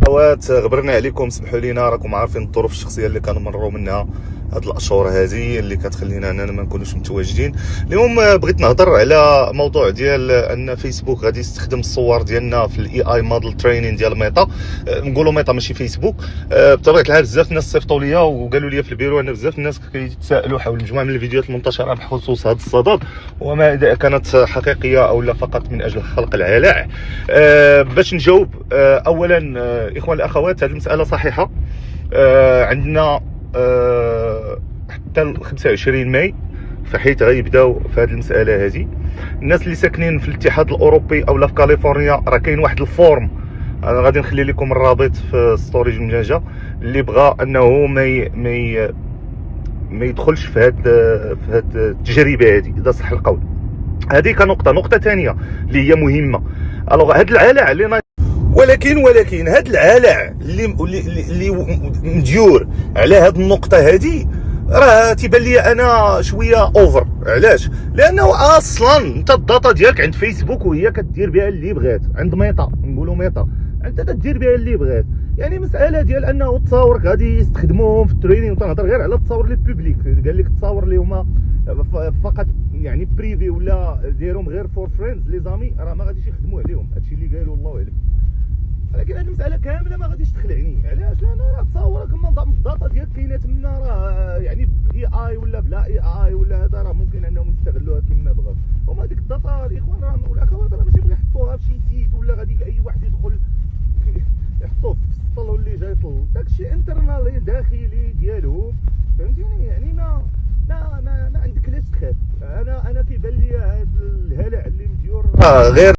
اخوات، غبرنا عليكم، سمحوا لينا، راكم عارفين الظروف الشخصيه اللي كنمروا منها هاد الاشهر هذه اللي كتخلينا اننا ما نكونوش متواجدين. اليوم بغيت نهضر على موضوع ديال ان فيسبوك غادي يستخدم الصور ديالنا في الاي اي موديل ترينين ديال ميتا. نقولوا ميتا ماشي فيسبوك. بطبيعه الحال بزاف الناس صيفطوا ليا وقالوا لي في البيرو ان بزاف الناس كيتسائلوا حول مجموعه من الفيديوهات المنتشره بخصوص هذا الصدد، وما اذا كانت حقيقيه او لا فقط من اجل خلق العلاء. باش نجاوب، اولا اخوان الاخوات، هذه المساله صحيحه. عندنا حتى 25 ماي فحيت غيبداو في هذه المساله هذه. الناس اللي ساكنين في الاتحاد الاوروبي او لا في كاليفورنيا، راه كاين واحد الفورم، انا غادي نخلي لكم الرابط في ستوريج المجاجه، اللي بغى انه ما يدخلش في هاد التجربه هذه اذا صح القول. هذه كنقطه. نقطه ثانيه اللي هي مهمه، الوغ هاد العلع اللي ولكن هاد العلع اللي مديور على هاد النقطه هذه راه تيبان لي انا شويه اوفر. علاش؟ لانه اصلا انت الداتا ديالك عند فيسبوك وهي كدير بها اللي بغات، عند ميتا نقولوا ميتا انت تدير بها اللي بغات. يعني مساله ديال انه التصاور غادي يستخدموهم في الترينين، وتنهضر غير على التصاور لي بوبليك، قال لك التصاور اللي هما فقط يعني بريفي ولا ديرهم غير فور فريندز لي زامي، راه ما غاديش يخدموا عليهم. هادشي اللي قالوا الله اعلم. ولكن هذه المساله كامله ما غاديش تخلعني. علاش؟ لان راه تصاورك منظم الداتا ديالك كاينه تما، راه يعني باي اي ولا بلا اي اي ولا هذا، راه ممكن انهم يستغلوها كما بغاو. هما ديك الداتا الاخوان راه والاخوات راه ماشي بغا يحطوها في شي سيت ولا غادي اي واحد يدخل يحطوه في السطل واللي جاي يطل، داكشي انترنالي داخلي ديالهم، فهمتيني؟ يعني ما عندك علاش تخاف. انا كيبان لي هذا الهلع اللي مديور غير